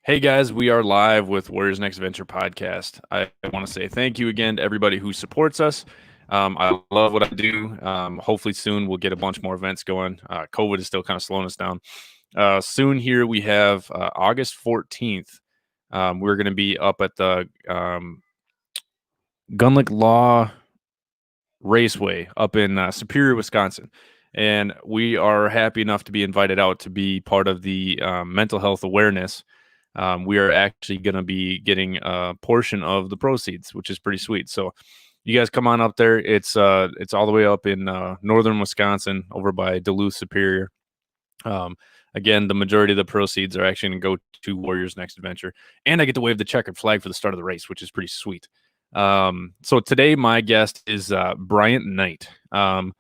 Hey guys, we are live with Warriors Next Venture podcast. I want to say thank you again to everybody who supports us. I love what I do. Hopefully soon we'll get a bunch more events going. COVID is still kind of slowing us down. Soon here we have August 14th. We're going to be up at the Gunlick Law Raceway up in Superior, Wisconsin. And we are happy enough to be invited out to be part of the mental health awareness. We are actually going to be getting a portion of the proceeds, which is pretty sweet. So you guys come on up there. It's all the way up in northern Wisconsin over by Duluth Superior. Again, the majority of the proceeds are actually going to go to Warriors Next Adventure. And I get to wave the checkered flag for the start of the race, which is pretty sweet. So today my guest is Bryant Knight. I'm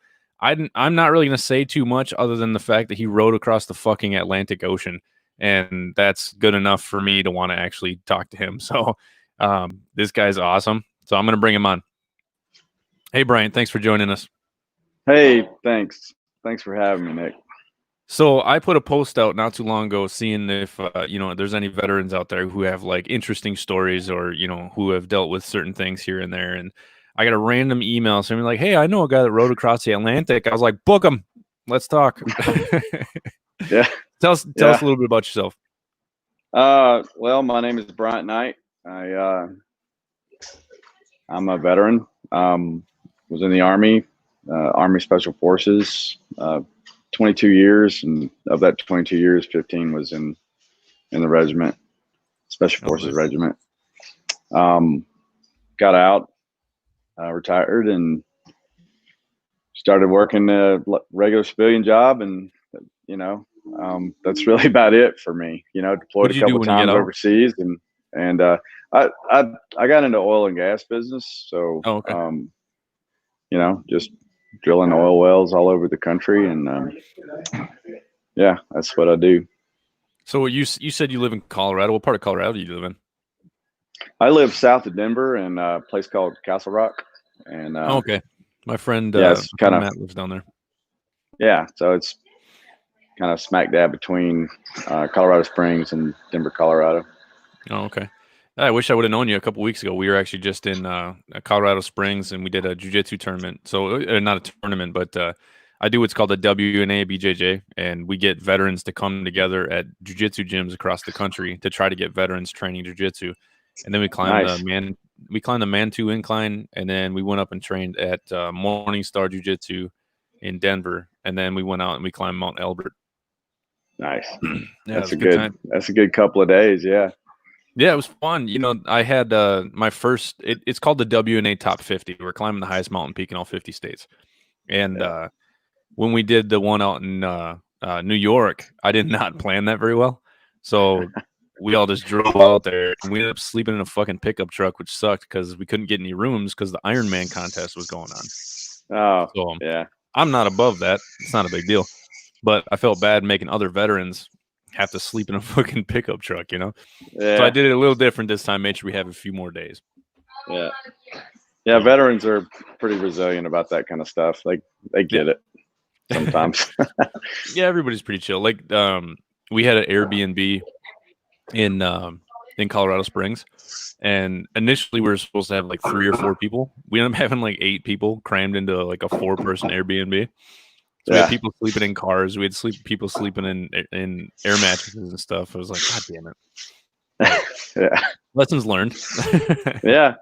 not really going to say too much other than the fact that he rode across the fucking Atlantic Ocean. And that's good enough for me to want to actually talk to him. So this guy's awesome. So I'm going to bring him on. Hey, Brian, thanks for joining us. Hey, thanks. Thanks for having me, Nick. So I put a post out not too long ago seeing if, there's any veterans out there who have like interesting stories or, who have dealt with certain things here and there. And I got a random email saying like, hey, I know a guy that rode across the Atlantic. I was like, book him. Let's talk. Yeah. Tell us a little bit about yourself. Well, my name is Bryant Knight. I'm a veteran. Was in the Army, Army Special Forces, 22 years, and of that 22 years, 15 was in the regiment, Special Forces Regiment. Got out, retired, and started working a regular civilian job, and that's really about it for me. Deployed a couple times overseas, and I got into oil and gas business, so just drilling oil wells all over the country, and that's what I do. So you said you live in Colorado. What part of Colorado do you live in? I live south of Denver in a place called Castle Rock. And okay, my friend Matt lives down there. Yeah, so it's kind of smack dab between Colorado Springs and Denver, Colorado. Oh, okay. I wish I would have known you a couple weeks ago. We were actually just in Colorado Springs, and we did a jiu-jitsu tournament. So not a tournament, but I do what's called a WNA BJJ, and we get veterans to come together at jiu-jitsu gyms across the country to try to get veterans training jiu-jitsu. And then we climbed the Mantua incline, and then we went up and trained at Morningstar Jiu-Jitsu in Denver, and then we went out and we climbed Mount Elbert. Nice. That's a good couple of days. Yeah. Yeah, it was fun. I had my first. It's called the WNA Top 50. We're climbing the highest mountain peak in all 50 states. And when we did the one out in New York, I did not plan that very well. So we all just drove out there, and we ended up sleeping in a fucking pickup truck, which sucked because we couldn't get any rooms because the Ironman contest was going on. Oh, so, yeah. I'm not above that. It's not a big deal. But I felt bad making other veterans have to sleep in a fucking pickup truck, Yeah. So I did it a little different this time. Made sure we have a few more days. Yeah. Yeah. Veterans are pretty resilient about that kind of stuff. Like they get it sometimes. Yeah. Everybody's pretty chill. Like, we had an Airbnb in Colorado Springs, and initially we were supposed to have like 3 or 4 people. We ended up having like 8 people crammed into like a 4-person Airbnb. So we had people sleeping in cars. We had people sleeping in air mattresses and stuff. I was like, God damn it. Yeah. Lessons learned. Yeah.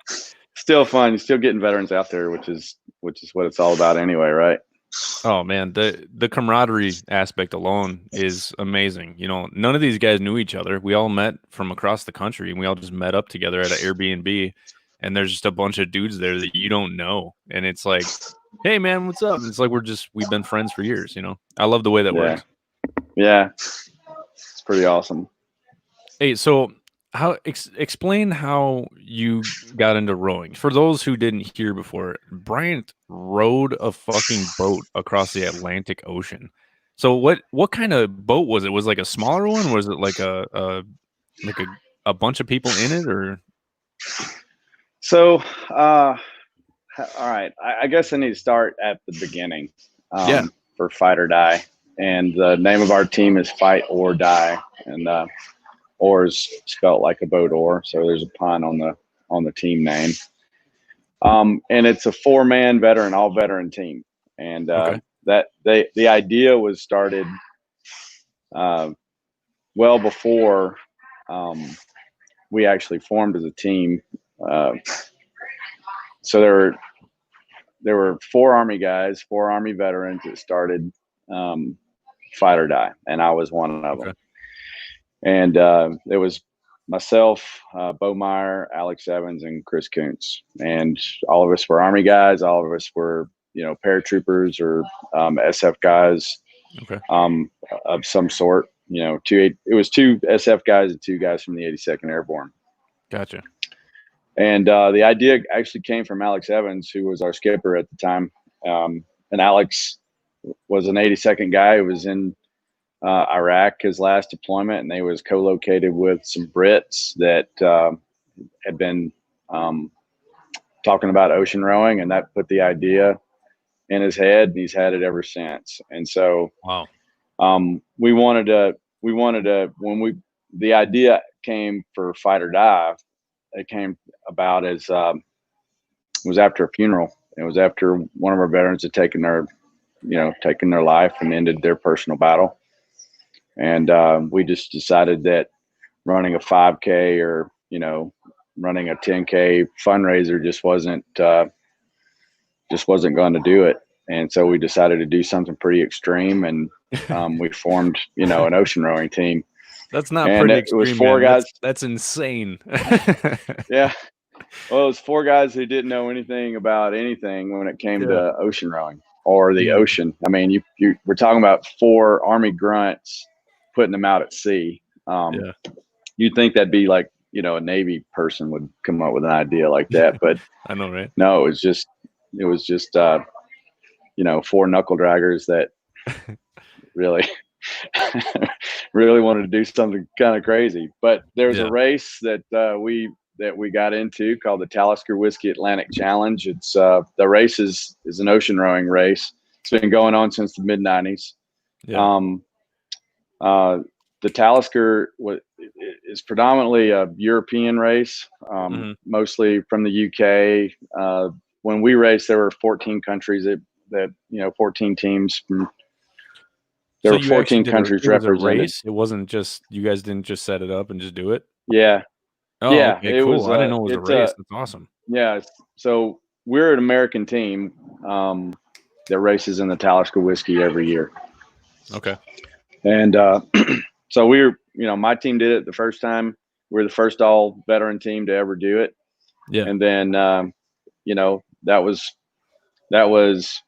Still fun. You're still getting veterans out there, which is what it's all about anyway, right? Oh man, the camaraderie aspect alone is amazing. None of these guys knew each other. We all met from across the country, and we all just met up together at an Airbnb. And there's just a bunch of dudes there that you don't know, and it's like, hey man, what's up? It's like we've been friends for years. I love the way that works. Yeah, it's pretty awesome. Hey, so explain how you got into rowing. For those who didn't hear before, Bryant rowed a fucking boat across the Atlantic Ocean. So what kind of boat was it? Was it like a smaller one? Was it like a bunch of people in it, or? So, all right. I guess I need to start at the beginning. For Fight or Die, and the name of our team is Fight or Die, and oars spelt like a boat oar. So there's a pun on the team name. And it's a 4-man veteran, all veteran team. And the idea was started well before we actually formed as a team. So there were 4 Army guys, 4 Army veterans that started Fight or Die, and I was one of them. And it was myself, Bo Meyer, Alex Evans, and Chris Kuntz. And all of us were Army guys. All of us were, paratroopers or SF guys of some sort. It was 2 SF guys and 2 guys from the 82nd Airborne. Gotcha. And the idea actually came from Alex Evans, who was our skipper at the time. And Alex was an 82nd guy who was in Iraq, his last deployment, and they was co-located with some Brits that had been talking about ocean rowing, and that put the idea in his head, and he's had it ever since. And so we wanted to when the idea came for Fight or Die, it came about as it was after a funeral. It was after one of our veterans had taken their life and ended their personal battle. And we just decided that running a 5K or, running a 10K fundraiser just wasn't going to do it. And so we decided to do something pretty extreme, and we formed, an ocean rowing team. That's not pretty extreme. It was 4 guys. That's insane. Yeah. Well, it was 4 guys who didn't know anything about anything when it came to ocean rowing or the ocean. I mean, we're talking about 4 Army grunts putting them out at sea. You'd think that'd be like, a Navy person would come up with an idea like that, but I know, right? No, it was just 4 knuckle draggers that really wanted to do something kind of crazy. But there's a race that we got into called the Talisker Whiskey Atlantic Challenge. It's the race is an ocean rowing race. It's been going on since the mid-90s. The Talisker is predominantly a European race, mostly from the UK. When we raced, there were 14 countries that 14 teams. There were 14 countries represented. Race? It wasn't just, you guys didn't just set it up and just do it? Yeah. Oh, yeah. Okay, cool. I didn't know it was a race. That's awesome. Yeah. So we're an American team that races in the Talisker Whiskey every year. Okay. And so we were, my team did it the first time. We're the first all veteran team to ever do it. Yeah. And then, that was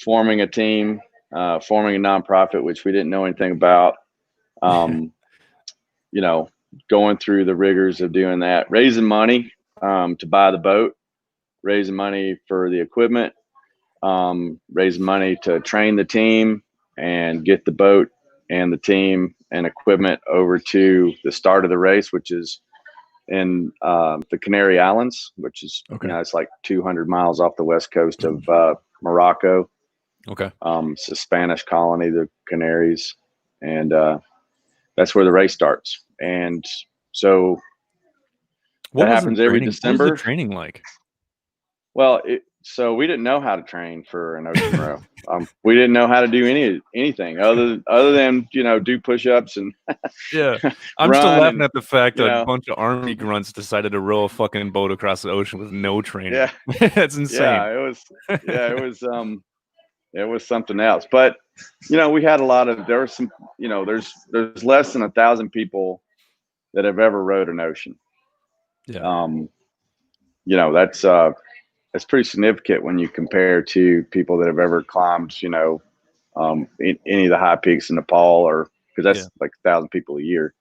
forming a team, forming a nonprofit, which we didn't know anything about. Going through the rigors of doing that, raising money to buy the boat, raising money for the equipment, raising money to train the team and get the boat and the team and equipment over to the start of the race, which is in the Canary Islands, which is, it's like 200 miles off the west coast of Morocco. Okay. It's a Spanish colony, the Canaries. And that's where the race starts. And so that happens every December. What was the training like? Well, so we didn't know how to train for an ocean row. We didn't know how to do anything other than do push-ups and I'm still laughing at the fact that a bunch of Army grunts decided to row a fucking boat across the ocean with no training. Yeah, that's insane. Yeah, it was something else. But we had there was some there's less than 1,000 people that have ever rowed an ocean. That's pretty significant when you compare to people that have ever climbed, any of the high peaks in Nepal, or because that's like 1,000 people a year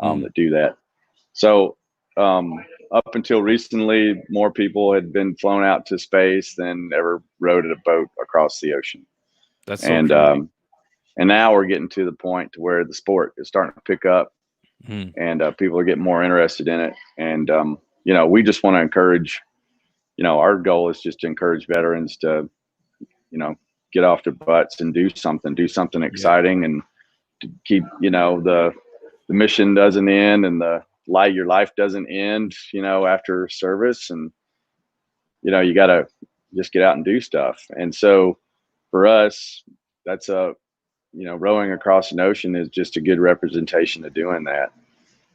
that do that. So up until recently, more people had been flown out to space than ever rowed a boat across the ocean. That's so crazy. And now we're getting to the point to where the sport is starting to pick up, and people are getting more interested in it. And we just want to encourage. Our goal is just to encourage veterans to, get off their butts and do something exciting, and to keep, the the mission doesn't end and your life doesn't end, after service. And, you got to just get out and do stuff. And so for us, that's rowing across an ocean is just a good representation of doing that.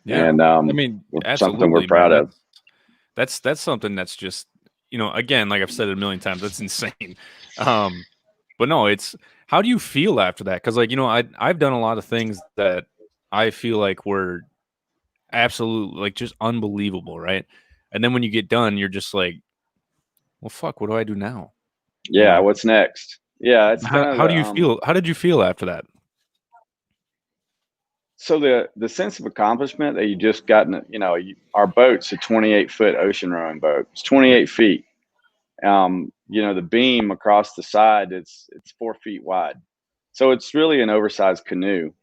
Yeah. And I mean, something we're absolutely, proud man. of. That's something that's just, again, like I've said it a million times, that's insane. But no, it's, how do you feel after that? Because like, I've done a lot of things that I feel like were absolutely like just unbelievable, right? And then when you get done, you're just like, well, fuck, what do I do now? Yeah, what's next? Yeah, it's kind of how do you feel? How did you feel after that? So the sense of accomplishment that you just gotten, our boat's a 28-foot ocean rowing boat. It's 28 feet. The beam across the side, it's 4 feet wide. So it's really an oversized canoe.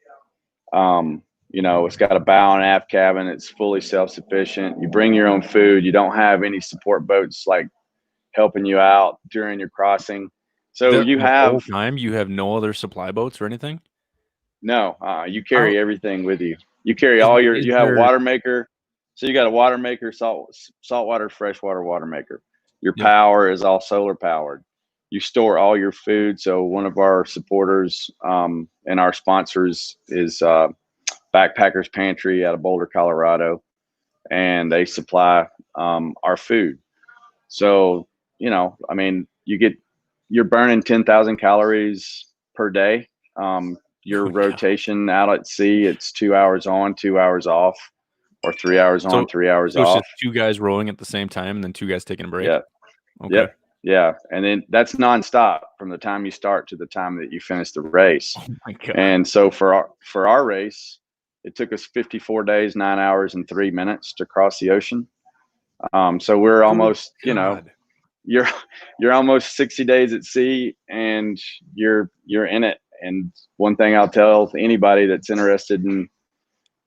It's got a bow and aft cabin. It's fully self-sufficient. You bring your own food. You don't have any support boats like helping you out during your crossing. So The whole time you have no other supply boats or anything? No, you carry everything with you. You carry you have water maker. So you got a water maker, saltwater, freshwater water maker. Your power is all solar powered. You store all your food. So one of our supporters and our sponsors is Backpackers Pantry out of Boulder, Colorado, and they supply our food. So, you're burning 10,000 calories per day. Your rotation out at sea, it's 2 hours on, 2 hours off, or 3 hours on, 3 hours so it's off. just two guys rowing at the same time and then two guys taking a break? Yeah. Okay. Yep. Yeah. And then that's nonstop from the time you start to the time that you finish the race. Oh my God. And so for our race, it took us 54 days, 9 hours, and 3 minutes to cross the ocean. So we're almost, you're almost 60 days at sea and you're in it. And one thing I'll tell anybody that's interested in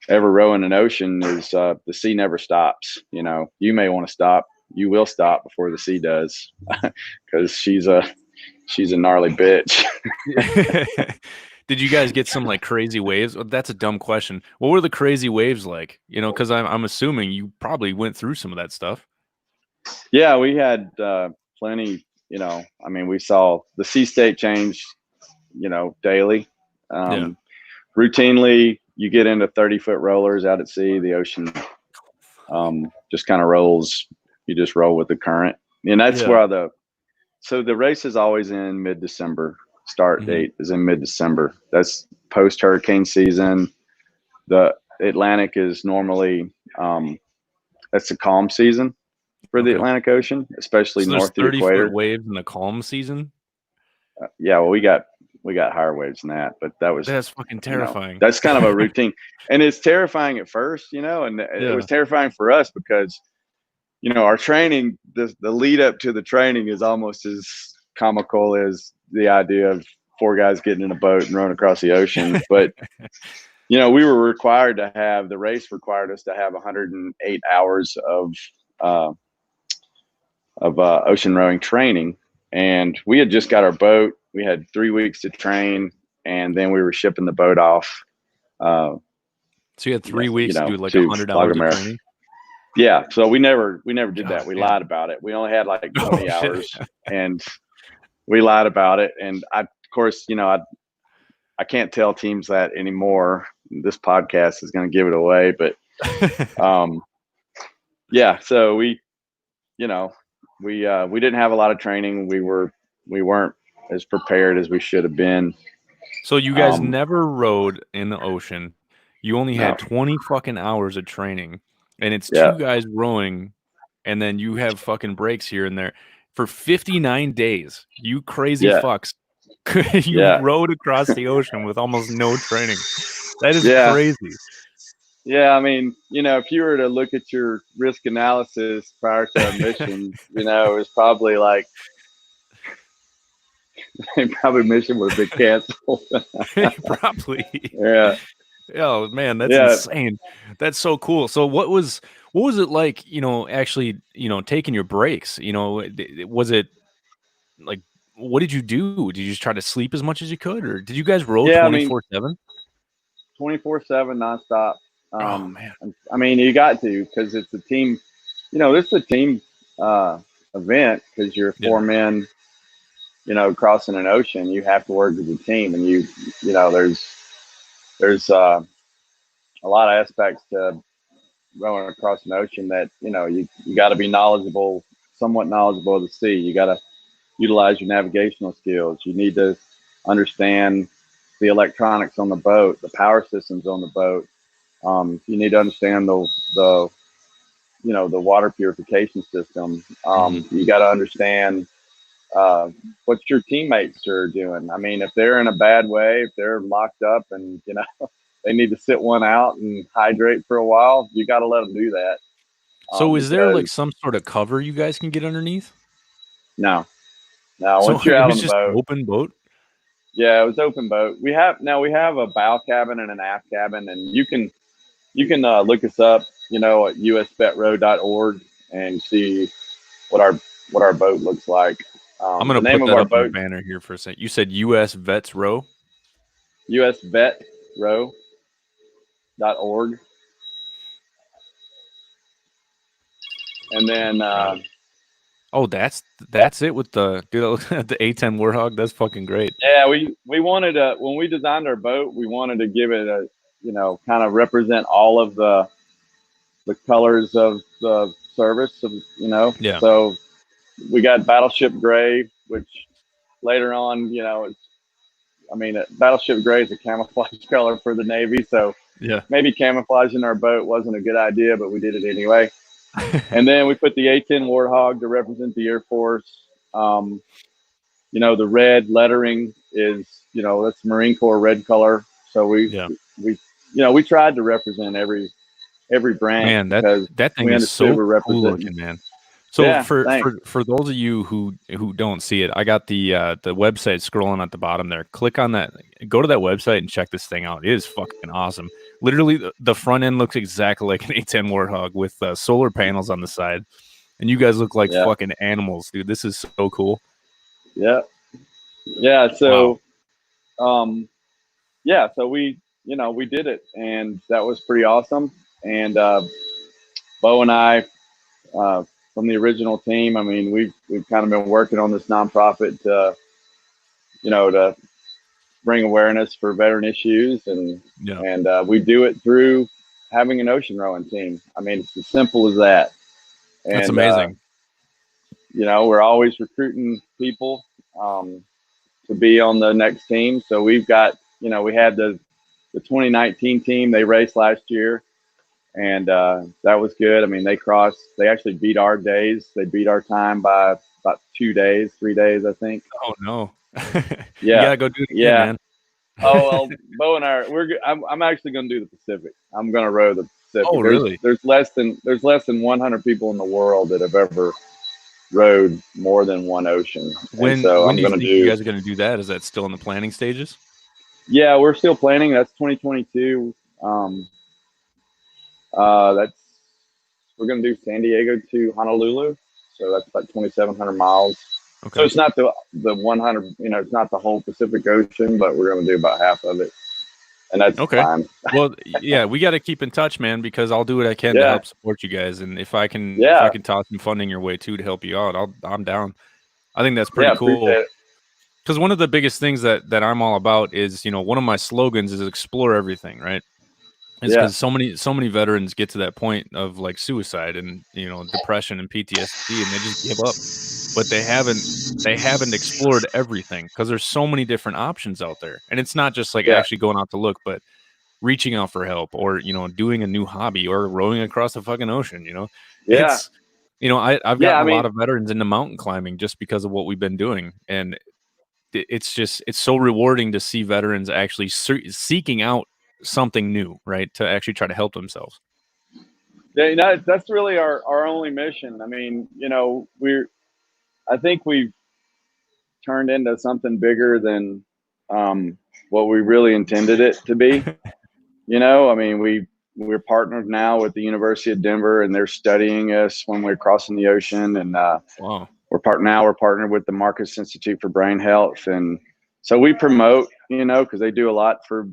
ever rowing an ocean is the sea never stops. You may want to stop. You will stop before the sea does, because she's a gnarly bitch. Did you guys get some like crazy waves? That's a dumb question. What were the crazy waves like? Because I'm assuming you probably went through some of that stuff. Yeah, we had plenty. We saw the sea state change, daily. Routinely, you get into 30-foot rollers out at sea. The ocean just kind of rolls. You just roll with the current, and that's where the race is always in mid-December. Start date is in mid-December. That's post-hurricane season. The Atlantic is normally that's the calm season for the Atlantic Ocean, especially north of the equator. 30-foot waves in the calm season? Yeah, well, we got higher waves than that, but that's fucking terrifying. That's kind of a routine, and it's terrifying at first, and it was terrifying for us because, our training, the lead up to the training is almost as comical as the idea of 4 guys getting in a boat and rowing across the ocean. But, we were required to have, the race required us to have 108 hours of ocean rowing training. And we had just got our boat. We had 3 weeks to train, and then we were shipping the boat off. So you had 3 weeks to do like 100 hours of training? Yeah. So we never did that. We lied about it. We only had like 20 hours, and we lied about it. And of course, I can't tell teams that anymore. This podcast is going to give it away, but so we didn't have a lot of training. We weren't as prepared as we should have been. So you guys never rowed in the ocean. You only had 20 fucking hours of training, and it's 2 guys rowing, and then you have fucking breaks here and there for 59 days. You crazy fucks. You rowed across the ocean with almost no training. That is crazy. Yeah, if you were to look at your risk analysis prior to a mission, it was probably like mission would have been canceled. Probably. Yeah. Oh man, that's insane. That's so cool. So what was it like, actually, taking your breaks? Was it like, what did you do? Did you just try to sleep as much as you could, or did you guys row 24/7? 24/7 nonstop. Oh man. I mean, you got to, because it's a team. This is a team event, because you're Yeah. 4 men, crossing an ocean. You have to work as a team, and there's a lot of aspects to rowing across an ocean that you got to be somewhat knowledgeable of the sea. You got to utilize your navigational skills. You need to understand the electronics on the boat, the power systems on the boat. You need to understand the water purification system. You got to understand what your teammates are doing. I mean, if they're in a bad way, if they're locked up and they need to sit one out and hydrate for a while, you got to let them do that. So is there like Because some sort of cover you guys can get underneath? no, So once you're it out was on the just an boat, open boat? yeah, it was open boat. We have a bow cabin and an aft cabin, and you can look us up, at usvetrow.org, and see what our boat looks like. I'm The gonna name put of that our up on the boat, banner here for a second. You said US Vets Row? usvetrow.org. And then Got it. Oh, that's it with the dude, the A10 Warthog. That's fucking great. yeah, we wanted to, when we designed our boat, we wanted to give it a, kind of represent all of the colors of the service of, Yeah. so we got battleship gray, which later on, battleship gray is a camouflage color for the Navy, so Yeah. maybe camouflaging our boat wasn't a good idea, but we did it anyway. And then we put the A-10 Warthog to represent the Air Force. The red lettering is, that's Marine Corps red color. So Yeah. we tried to represent every branch, Man, because that thing we is understood so we're cool representing. looking, man. So Yeah, for thanks. those of you who don't see it, I got the website scrolling at the bottom there. Click on that, go to that website and check this thing out. It is fucking awesome. Literally, the front end looks exactly like an A10 Warthog with solar panels on the side, and you guys look like Yeah, fucking animals, dude. This is so cool. yeah, yeah. Wow. So, so we did it, and that was pretty awesome. And Bo and I, from the original team, I mean, we've kind of been working on this nonprofit to bring awareness for veteran issues, and Yeah, we do it through having an ocean rowing team. I mean, it's as simple as that. that's And amazing. we're always recruiting people to be on the next team. So we've got, we had the 2019 team. They raced last year, and that was good. I mean, they actually beat our days. They beat our time by about 3 days, I think. Oh no, you Yeah, gotta go do it again, yeah. man. Oh well, Bo and I, I'm actually going to do the Pacific. I'm going to row the Pacific. Oh really? There's less than 100 people in the world that have ever rowed more than one ocean, and so When I'm do you going to think you do. guys are gonna do that? Is that still in the planning stages? Yeah, we're still planning. That's 2022. That's We're going to do San Diego to Honolulu, so that's about 2,700 miles. So Okay. it's not the 100. It's not the whole Pacific Ocean, but we're going to do about half of it, and that's Okay. fine. Well, yeah, we got to keep in touch, man, because I'll do what I can to Yeah, help support you guys, and if I can yeah, toss some funding your way too to help you out, I'm down. I think that's yeah. pretty Appreciate cool. it. Because one of the biggest things that I'm all about is, one of my slogans is explore everything, right? It's Yeah, because so many veterans get to that point of like suicide and depression and PTSD, and they just give up. But they haven't explored everything because there's so many different options out there, and it's not just like yeah, actually going out to look, but reaching out for help or doing a new hobby or rowing across the fucking ocean. yeah, It's I've yeah. gotten I a lot mean, of veterans into mountain climbing just because of what we've been doing, and it's so rewarding to see veterans actually seeking out something new, right, to actually try to help themselves. yeah, that's really our only mission. I mean, I think we've turned into something bigger than what we really intended it to be. I mean, we're partnered now with the University of Denver, and they're studying us when we're crossing the ocean. And Wow. we're partnered with the Marcus Institute for Brain Health, and so we promote, because they do a lot for,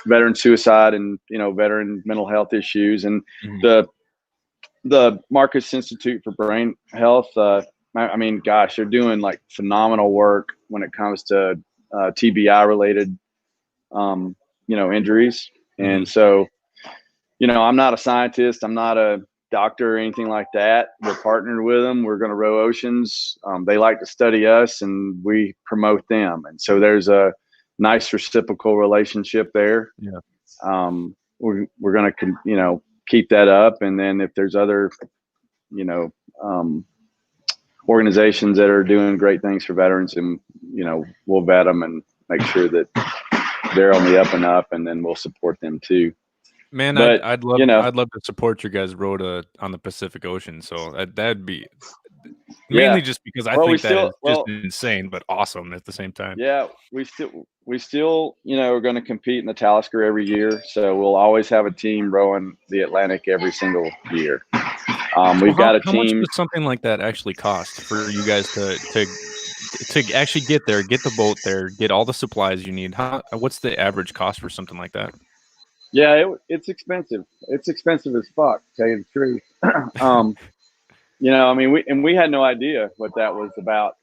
veteran suicide and, veteran mental health issues. And the Marcus Institute for Brain Health, I mean, gosh, they're doing like phenomenal work when it comes to TBI related, injuries. And so, I'm not a scientist. I'm not a doctor or anything like that. We're partnered with them. We're going to row oceans. They like to study us and we promote them. And so there's a nice reciprocal relationship there. Yeah. We're going to, keep that up. And then if there's other, organizations that are doing great things for veterans, and, we'll vet them and make sure that they're on the up and up, and then we'll support them too. Man, but, I'd love to support your guys' road on the Pacific Ocean. So that'd be mainly just because I think that is just insane, but awesome at the same time. Yeah, we still, are going to compete in the Talisker every year. So we'll always have a team rowing the Atlantic every single year. We've got a team. How much does something like that actually cost for you guys to actually get there, get the boat there, get all the supplies you need? What's the average cost for something like that? Yeah, it's expensive. It's expensive as fuck, to tell you the truth. I mean, we had no idea what that was about.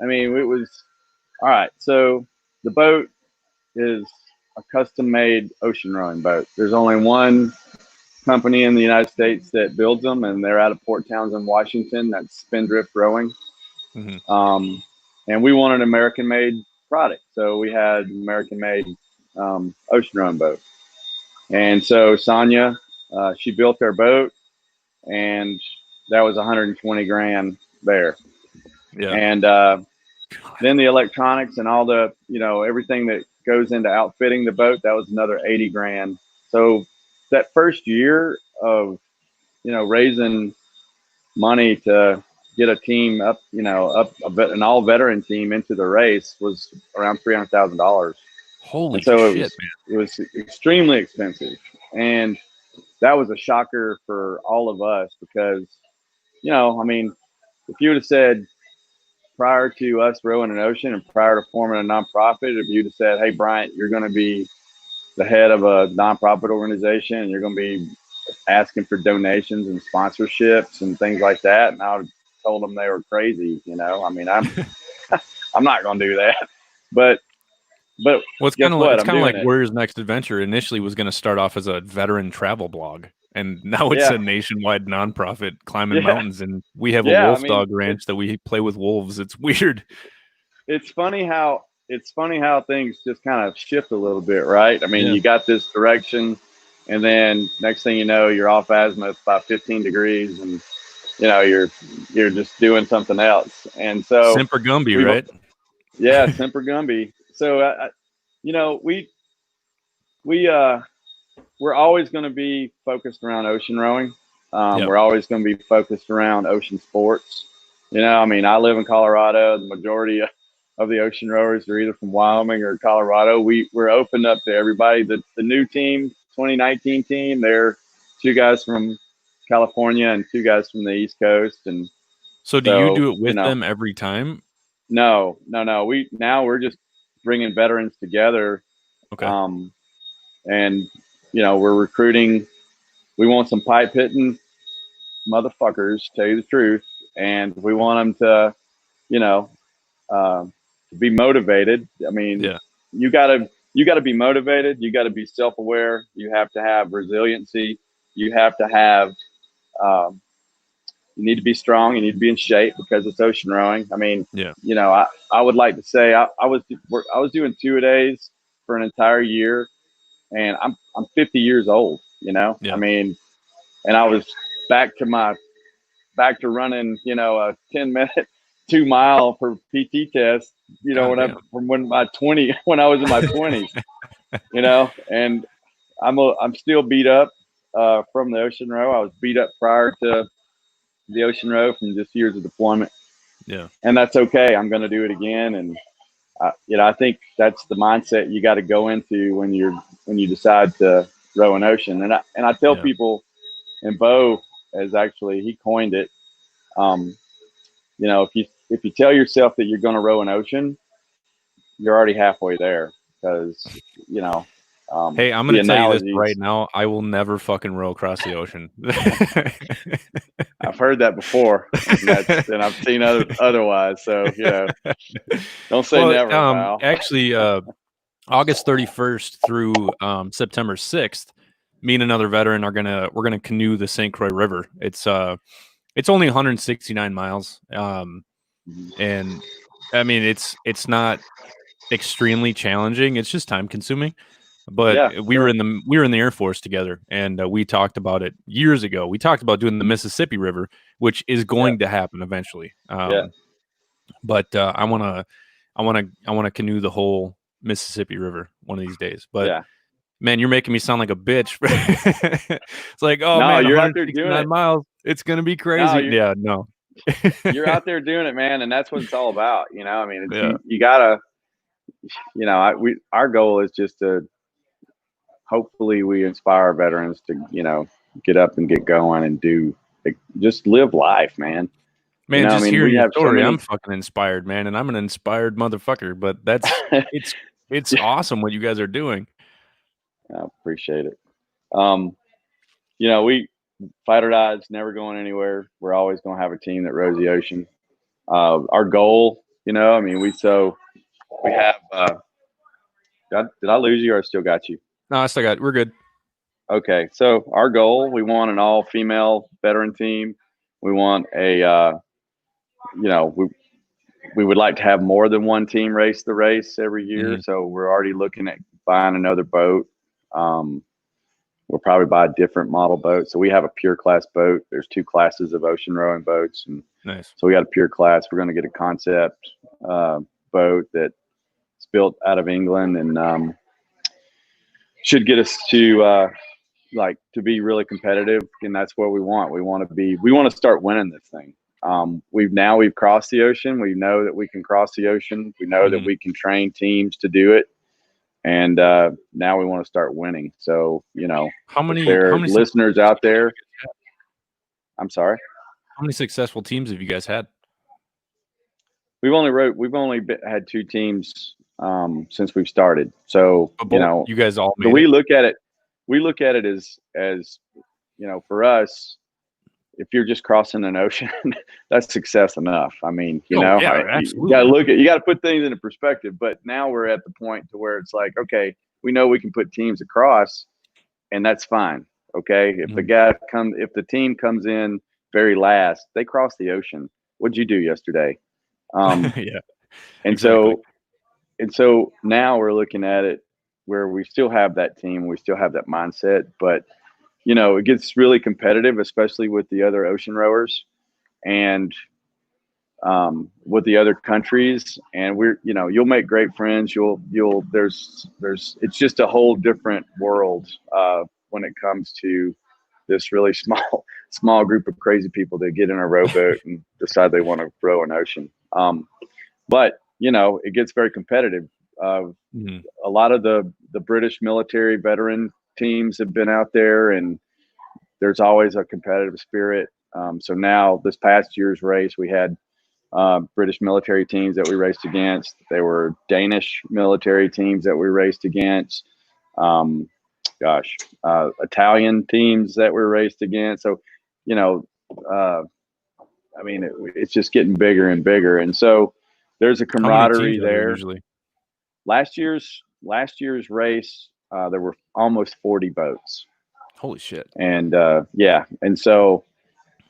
I mean, it was, all right. So the boat is a custom made ocean rowing boat. There's only one company in the United States that builds them, and they're out of Port Townsend, Washington. That's Spindrift Rowing. And we want an American made product. So we had an American made ocean rowing boat. And so Sonia, she built their boat, and that was 120 grand there. Yeah. And then the electronics and all the, everything that goes into outfitting the boat, that was another 80 grand. So that first year of, raising money to get a team up, an all veteran team into the race was around $300,000. Holy so shit, it was extremely expensive. And that was a shocker for all of us because, I mean, if you would have said prior to us rowing an ocean and prior to forming a nonprofit, if you'd have said, hey, Bryant, you're going to be the head of a nonprofit organization and you're going to be asking for donations and sponsorships and things like that, and I would have told them they were crazy. I mean, I'm not going to do that. But well, it's kind of like Warrior's Next Adventure initially was going to start off as a veteran travel blog, and now it's a nationwide nonprofit climbing mountains, and we have a wolf dog ranch that we play with wolves. It's weird. It's funny how things just kind of shift a little bit, right? I mean, you got this direction, and then next thing you know, you're off azimuth by 15 degrees, and you're just doing something else. And so Semper Gumby, right? Yeah, Semper Gumby. So we're always going to be focused around ocean rowing. We're always going to be focused around ocean sports. I mean, I live in Colorado. The majority of the ocean rowers are either from Wyoming or Colorado. We're open up to everybody. The new team, 2019 team, they're 2 guys from California and 2 guys from the East Coast. And so do you do it with them every time? No. We're just bringing veterans together. Okay. And we're recruiting. We want some pipe hitting motherfuckers, to tell you the truth, and we want them to be motivated. I mean, you gotta be motivated. You gotta be self-aware. You have to have resiliency. You have to have. You need to be strong. You need to be in shape because it's ocean rowing. I mean, I would like to say I was doing 2-a-days for an entire year, and I'm 50 years old. I mean, and I was back to running, a 10-minute 2-mile per PT test, when I was in my 20s, and I'm still beat up from the ocean row. I was beat up prior to the ocean row from just years of deployment. Yeah. And that's okay. I'm going to do it again. And I think that's the mindset you got to go into when you decide to row an ocean. And I tell people, and Bo he coined it. If you tell yourself that you're going to row an ocean, you're already halfway there. because, hey, I'm the going to tell you this analogies, right now. I will never fucking row across the ocean. I've heard that before, and I've seen otherwise. So, don't say never, pal. Actually, August 31st through September 6th, me and another veteran we're gonna canoe the St. Croix River. It's only 169 miles, and I mean it's not extremely challenging. It's just time consuming. But we were in the Air Force together, and we talked about it years ago. We talked about doing the Mississippi River, which is going to happen eventually. But I wanna canoe the whole Mississippi River one of these days. But man, you're making me sound like a bitch. It's like, oh man, you're out there doing 169 it. might. It's gonna be crazy. No. You're out there doing it, man, and that's what it's all about. I mean, you gotta, our goal is just to hopefully we inspire our veterans to, get up and get going and just live life, man. Man, just hearing your story, I'm fucking inspired, man, and I'm an inspired motherfucker. But it's awesome what you guys are doing. I appreciate it. We Fight or Die is never going anywhere. We're always going to have a team that rows the ocean. Our goal, we have. Did I lose you or I still got you? No, I still got you. We're good. Okay, so our goal, we want an all-female veteran team. We want we would like to have more than one team race the race every year. Mm-hmm. So we're already looking at buying another boat. We'll probably buy a different model boat. So we have a pure class boat. There's 2 classes of ocean rowing boats. And nice. So we got a pure class. We're going to get a concept boat that's built out of England and should get us to be really competitive. And that's what we want. We want to start winning this thing. We've crossed the ocean. We know that we can cross the ocean. We know that we can train teams to do it. And now we want to start winning. So, how many listeners out there? I'm sorry. How many successful teams have you guys had? We've only had 2 teams since we've started. So, you guys all made we look at it as for us, if you're just crossing an ocean, that's success enough. I mean, you got to put things into perspective. But now we're at the point to where it's like, okay, we know we can put teams across, and that's fine. Okay, if the team comes in very last, they cross the ocean. What'd you do yesterday? Yeah. And exactly. so now we're looking at it where we still have that team, we still have that mindset, but it gets really competitive, especially with the other ocean rowers and with the other countries. And you'll make great friends. It's just a whole different world when it comes to this really small group of crazy people that get in a rowboat and decide they want to row an ocean. But it gets very competitive. A lot of the British military veteran teams have been out there, and there's always a competitive spirit. So now this past year's race, we had British military teams that we raced against. There were Danish military teams that we raced against. Italian teams that we raced against. So, it's just getting bigger and bigger. And so there's a camaraderie there. Usually? Last year's race, there were almost 40 boats. Holy shit. And and so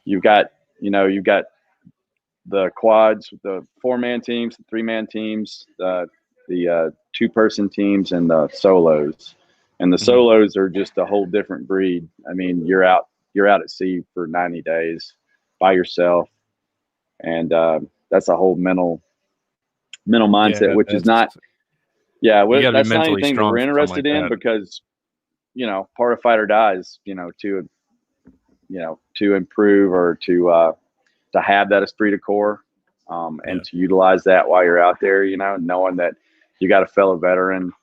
you've got the quads, the 4-man teams, the 3-man teams, the 2-person teams, and the solos. And the solos are just a whole different breed. I mean, you're out at sea for 90 days by yourself, and that's a whole mental mindset, which is not. Yeah, that's not anything that we're interested in because, part of Fight or Die is, to improve or to have that esprit de corps and to utilize that while you're out there, knowing that you got a fellow veteran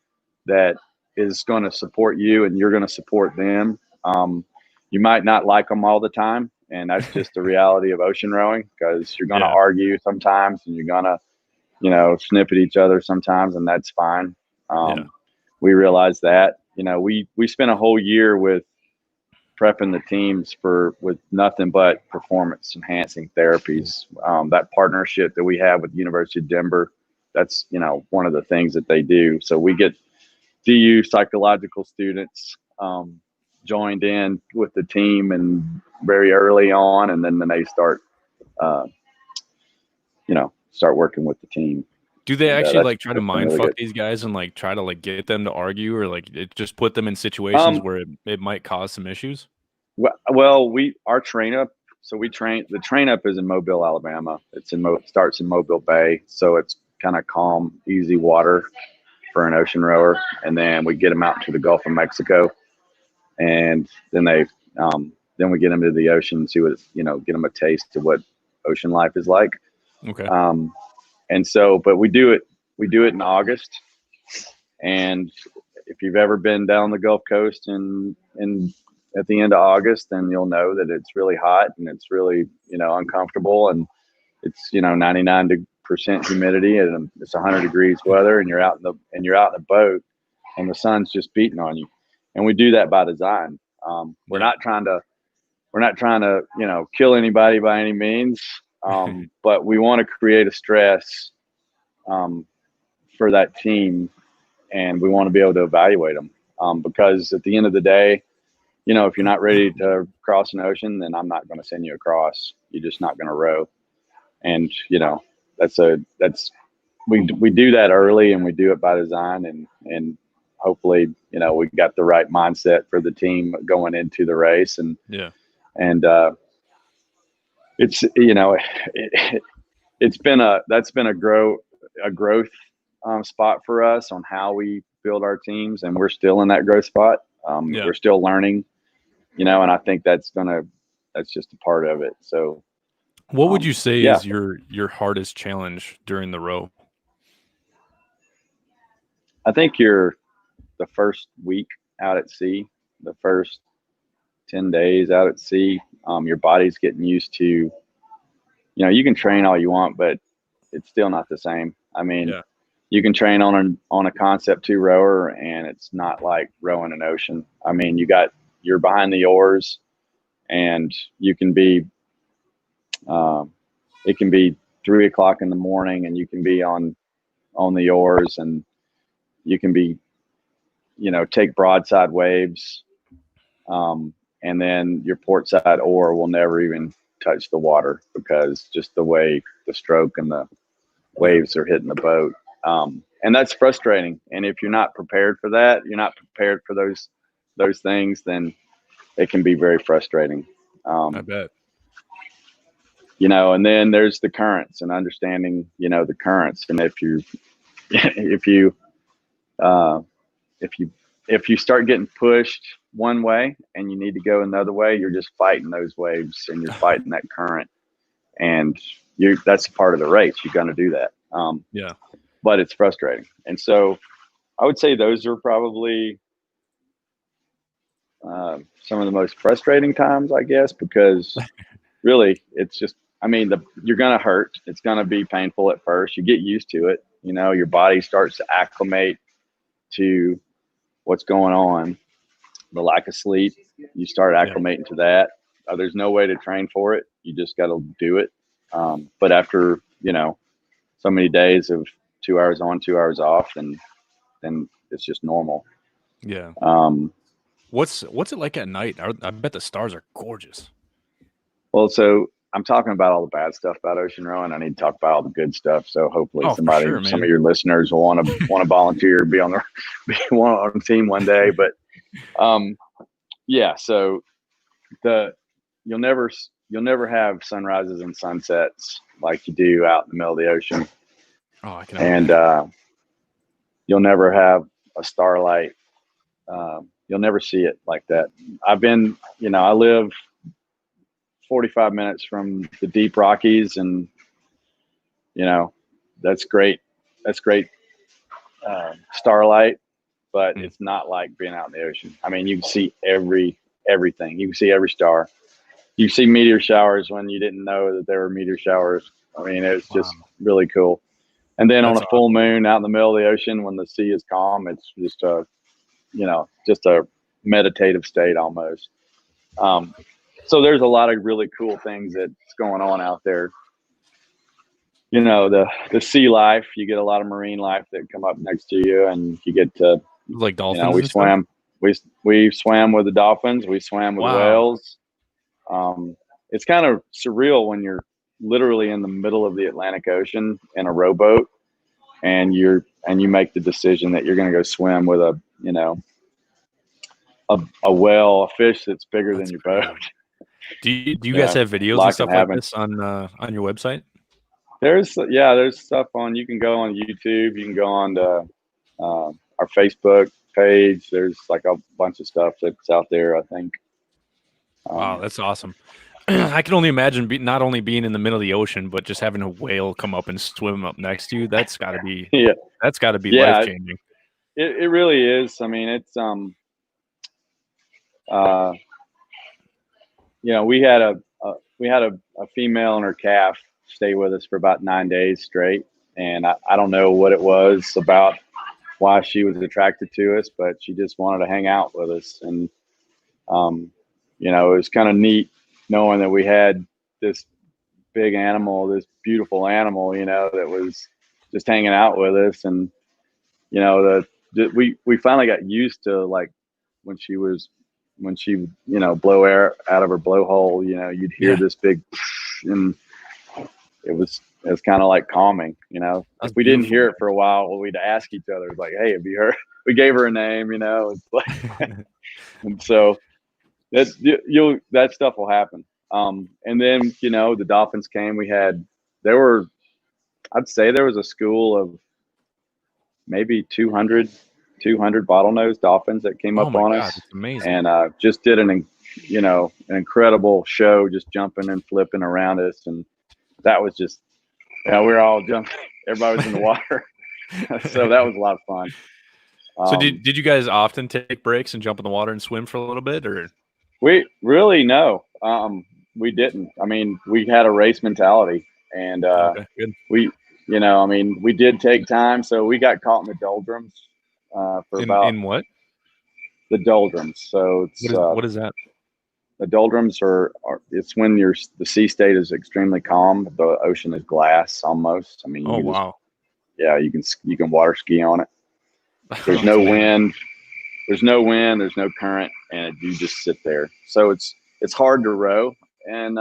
that is going to support you and you're going to support them. You might not like them all the time, and that's just the reality of ocean rowing, because you're going to argue sometimes and you're going to, snip at each other sometimes, and that's fine. we realized that, we spent a whole year with prepping the teams with nothing but performance enhancing therapies. That partnership that we have with the University of Denver, that's, one of the things that they do. So we get DU psychological students joined in with the team and very early on, and then they start, start working with the team. Do they actually try to mind really fuck good. these guys and try to get them to argue, or it just put them in situations where it might cause some issues? Well, our train up. So the train up is in Mobile, Alabama. Starts in Mobile Bay. So it's kind of calm, easy water for an ocean rower. And then we get them out to the Gulf of Mexico. And then then we get them to the ocean, see what, get them a taste of what ocean life is like. Okay. And so, but we do it in August. And if you've ever been down the Gulf Coast and at the end of August, then you'll know that it's really hot and it's really, uncomfortable, and it's, 99% humidity and it's 100 degrees weather, and you're out in the boat and the sun's just beating on you. And we do that by design. We're not trying to, kill anybody by any means. But we want to create a stress, for that team, and we want to be able to evaluate them. Because at the end of the day, if you're not ready to cross an ocean, then I'm not going to send you across. You're just not going to row. And, we do that early, and we do it by design, and hopefully, we got the right mindset for the team going into the race. And, it's, that's been a growth spot for us on how we build our teams. And we're still in that growth spot. We're still learning, and I think that's just a part of it. So what would you say is your hardest challenge during the row? I think the first week out at sea, the first 10 days out at sea, your body's getting used to, you can train all you want, but it's still not the same. I mean, you can train on a concept 2 rower, and it's not like rowing an ocean. I mean, you're behind the oars, and you can be, it can be 3 o'clock in the morning, and you can be on the oars, and you can be, take broadside waves. And then your port side oar will never even touch the water, because just the way the stroke and the waves are hitting the boat. And that's frustrating. And if you're not prepared for that, you're not prepared for those things, then it can be very frustrating. I bet. And then there's the currents and understanding, the currents. And if you start getting pushed one way and you need to go another way, you're just fighting those waves, and you're fighting that current, and that's a part of the race. You're going to do that. But it's frustrating. And so I would say those are probably some of the most frustrating times, I guess, because really it's just, you're going to hurt. It's going to be painful at first. You get used to it. Your body starts to acclimate to what's going on. The lack of sleep, you start acclimating to that. There's no way to train for it. You just got to do it. But after, so many days of 2 hours on, 2 hours off, and then it's just normal. Yeah. What's it like at night? I bet the stars are gorgeous. Well, so I'm talking about all the bad stuff about ocean rowing. I need to talk about all the good stuff. So hopefully some of your listeners will want to volunteer, be on the team one day. But so you'll never have sunrises and sunsets like you do out in the middle of the ocean. Oh, I can. And you'll never have a starlight. You'll never see it like that. I live 45 minutes from the deep Rockies, and that's great. That's great starlight, but it's not like being out in the ocean. I mean, you can see everything. You can see every star. You see meteor showers when you didn't know that there were meteor showers. I mean, it's just really cool. And then on That's a full awesome. moon out in the middle of the ocean, when the sea is calm, it's just just a meditative state almost. So there's a lot of really cool things that's going on out there. The sea life, you get a lot of marine life that come up next to you, and you get to, Like dolphins we and stuff? swam, we swam with the dolphins, we swam with Wow. whales. It's kind of surreal when you're literally in the middle of the Atlantic Ocean in a rowboat, and you make the decision that you're going to go swim with a whale, a fish that's bigger than your crazy. boat. Do you guys have videos and stuff like this on your website? There's stuff on. You can go on YouTube. You can go on to our Facebook page. There's like a bunch of stuff that's out there, I think. Wow, that's awesome. I can only imagine not only being in the middle of the ocean, but just having a whale come up and swim up next to you. That's got to be That's got to be life changing. It really is. I mean, it's we had a female and her calf stay with us for about 9 days straight, and I don't know what it was about why she was attracted to us, but she just wanted to hang out with us. And it was kind of neat knowing that we had this big animal, this beautiful animal, that was just hanging out with us. And we finally got used to, like, when she blow air out of her blowhole, you'd hear this big, and it was kind of like calming. If we didn't hear it for a while, we'd ask each other, like, "Hey, have you heard?" We gave her a name, it's like, and so that stuff will happen. And then the dolphins came. I'd say there was a school of maybe 200 bottlenose dolphins that came up on us. That's amazing. And just did an incredible show, just jumping and flipping around us. And that was just, we were all jumping. Everybody was in the water. So that was a lot of fun. So did you guys often take breaks and jump in the water and swim for a little bit, or? We really, no. We didn't. I mean, we had a race mentality, and good. we did take time. So we got caught in the doldrums in what? The doldrums. So it's what is that? The doldrums it's when the sea state is extremely calm. The ocean is glass almost. I mean, wow. You can water ski on it. There's no wind. There's no wind. There's no current, and you just sit there. So it's hard to row in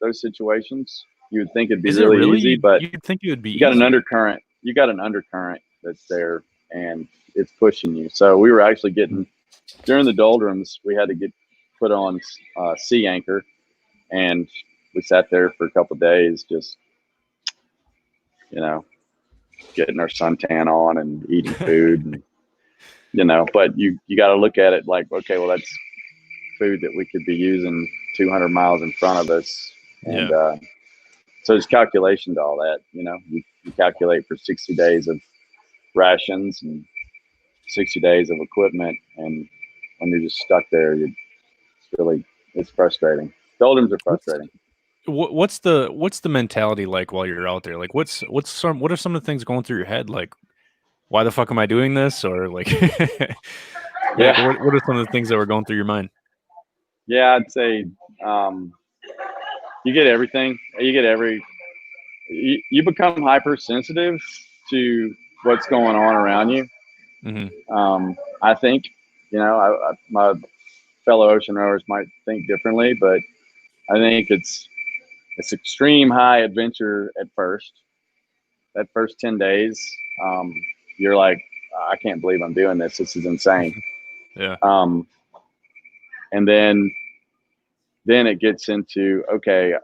those situations. You would think it'd be really easy, but you'd think it would be. You got an undercurrent. You got an undercurrent that's there, and it's pushing you. So we were actually getting, during the doldrums, we had to get put on sea anchor, and we sat there for a couple of days, just getting our suntan on and eating food, and but you got to look at it like, okay, well, that's food that we could be using 200 miles in front of us. And so there's calculation to all that. You calculate for 60 days of rations and 60 days of equipment, and when you're just stuck there, it's frustrating. Doldrums are frustrating. What's the mentality like while you're out there? Like, what are some of the things going through your head? Like, why the fuck am I doing this? Or like, what are some of the things that were going through your mind? Yeah, I'd say you get everything. You become hypersensitive to what's going on around you. Mm-hmm. I think, my fellow ocean rowers might think differently, but I think it's extreme high adventure at first. That first 10 days, you're like, I can't believe I'm doing this. This is insane. Yeah. And then it gets into, okay,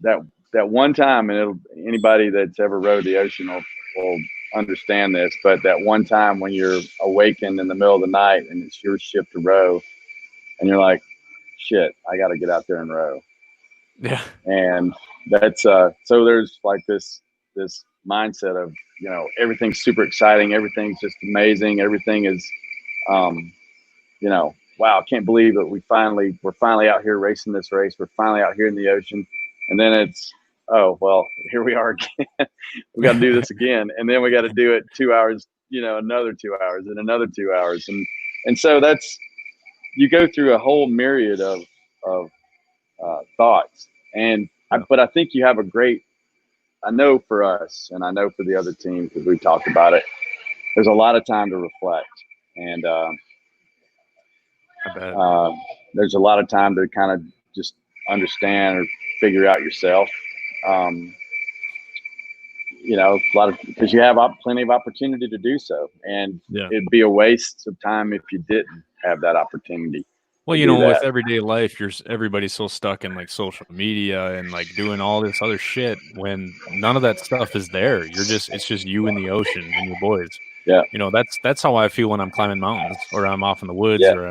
that one time, and anybody that's ever rowed the ocean will understand this, but that one time when you're awakened in the middle of the night and it's your shift to row, and you're like, shit, I got to get out there and row. Yeah. And that's so there's like this mindset of, everything's super exciting, everything's just amazing, everything is wow, I can't believe it, we're finally out here racing this race, we're finally out here in the ocean. And then it's, oh, well, here we are again. We got to do this again. And then we got to do it 2 hours, another 2 hours and another 2 hours. And so you go through a whole myriad of thoughts. But I think you have I know for us, and I know for the other team, because we've talked about it, there's a lot of time to reflect. And there's a lot of time to kind of just understand or figure out yourself. Because you have plenty of opportunity to do so, and it'd be a waste of time if you didn't have that opportunity. Well, with everyday life, everybody's so stuck in like social media and like doing all this other shit when none of that stuff is there. It's just you in the ocean and your boys. Yeah. That's how I feel when I'm climbing mountains or I'm off in the woods or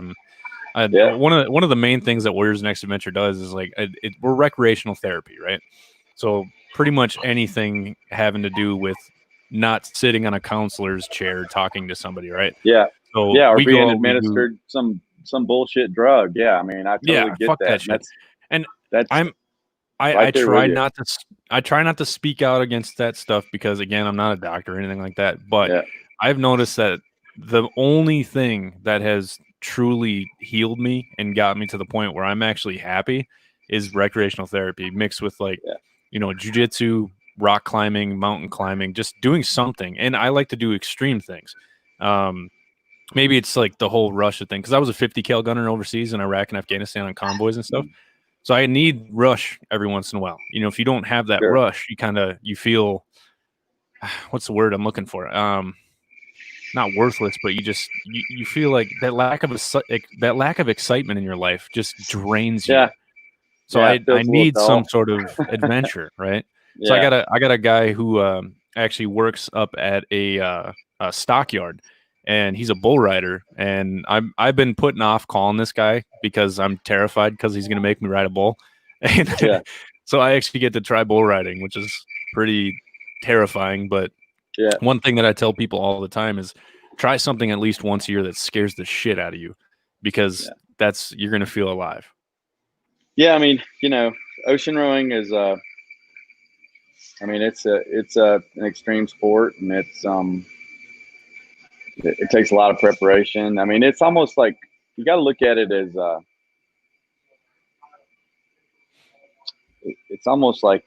Yeah. one of the main things that Warriors Next Adventure does is like we're recreational therapy, right? So pretty much anything having to do with not sitting on a counselor's chair talking to somebody, right? Yeah. So or being administered some bullshit drug. Yeah, I mean, I totally get fuck that. Shit. I try not to speak out against that stuff because again, I'm not a doctor or anything like that. But I've noticed that the only thing that has truly healed me and got me to the point where I'm actually happy is recreational therapy mixed with jujitsu, rock climbing, mountain climbing, just doing something. And I like to do extreme things. Maybe it's like the whole Russia thing because I was a 50 cal gunner overseas in Iraq and Afghanistan on convoys and stuff. So I need rush every once in a while. If you don't have that rush, you feel what's the word I'm looking for? Not worthless, but you feel like that lack of excitement in your life just drains you. So I need some sort of adventure, right? So I got a guy who actually works up at a stockyard. And he's a bull rider, and I've been putting off calling this guy because I'm terrified because he's going to make me ride a bull. And so I actually get to try bull riding, which is pretty terrifying. But one thing that I tell people all the time is try something at least once a year that scares the shit out of you because you're going to feel alive. Yeah, I mean, ocean rowing is it's an extreme sport, and it takes a lot of preparation. I mean, it's almost like you got to look at it as it's almost like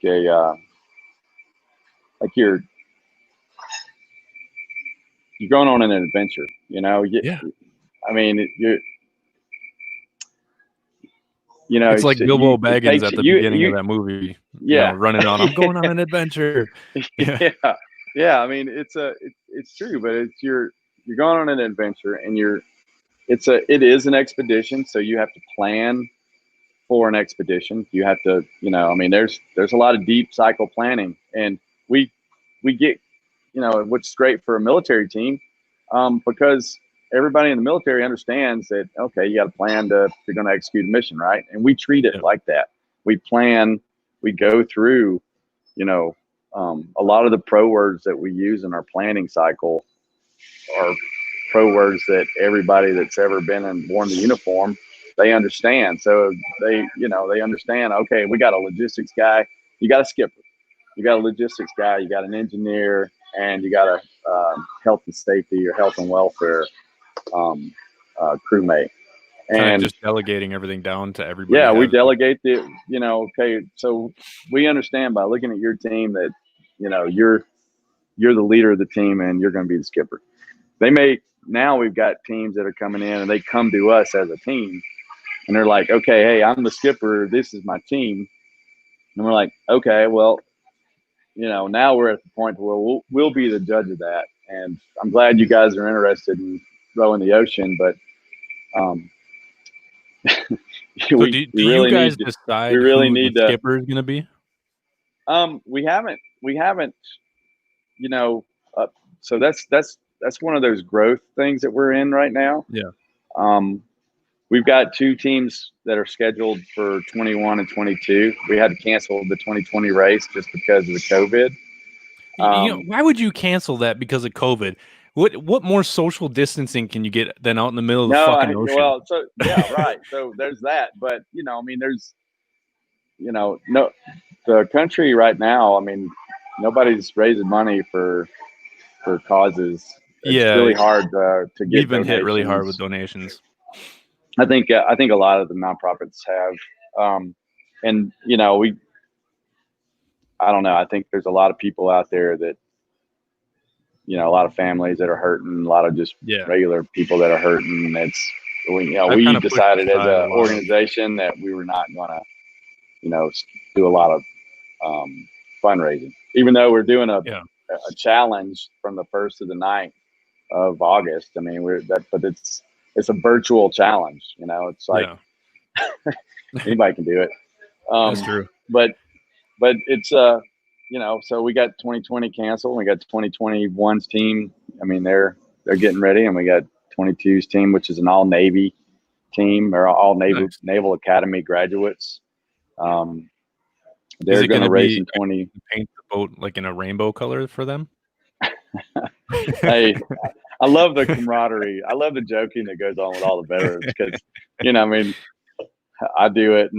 like you're going on an adventure. I mean, it's like Bilbo Baggins at the beginning of that movie. Running on. I'm going on an adventure. Yeah. I mean, it's true, but you're going on an adventure, and it is an expedition, so you have to plan for an expedition. You have to, I mean, there's a lot of deep cycle planning, and we get, what's great for a military team, because everybody in the military understands that, okay, you got to plan if you're going to execute a mission, right? And we treat it like that. We plan, we go through, a lot of the pro words that we use in our planning cycle are pro words that everybody that's ever been and worn the uniform, they understand. So they understand, okay, we got a logistics guy, you got a skipper, you got a logistics guy, you got an engineer, and you got a health and safety or health and welfare crewmate. And just delegating everything down to everybody. Yeah, we delegate okay, so we understand by looking at your team that, you're the leader of the team and you're going to be the skipper. Now we've got teams that are coming in and they come to us as a team and they're like, okay, hey, I'm the skipper. This is my team. And we're like, okay, well, now we're at the point where we'll be the judge of that. And I'm glad you guys are interested in rowing the ocean, but do you guys decide who the skipper is going to be? We haven't, so that's one of those growth things that we're in right now. Yeah. We've got two teams that are scheduled for 21 and 22. We had to cancel the 2020 race just because of the COVID. Why would you cancel that because of COVID? What more social distancing can you get than out in the middle of the fucking ocean? Well, so yeah, right. So there's that. But I mean, no, the country right now, I mean, nobody's raising money for causes. It's Yeah, really hard to get we've been hit really hard with donations. donations. I think a lot of the nonprofits have, and I don't know. I think there's a lot of people out there that, a lot of families that are hurting, a lot of just Yeah, regular people that are hurting. I've We kind of pushed decided as aside a an lot of. organization that we were not going to, do a lot of fundraising, even though we're doing a Yeah, challenge from the 1st to the 9th of August. I mean, but it's a virtual challenge. It's like yeah, anybody can do it. that's true. But it's so we got 2020 canceled. We got 2021's team. I mean, they're getting ready, and we got 22's team, which is an all Navy team. Or all Nice. Naval Academy graduates. Is They're it going going to to race be in 20. paint the boat like in a rainbow color for them? Hey, I love the camaraderie. I love the joking that goes on with all the veterans because, I mean, I do it,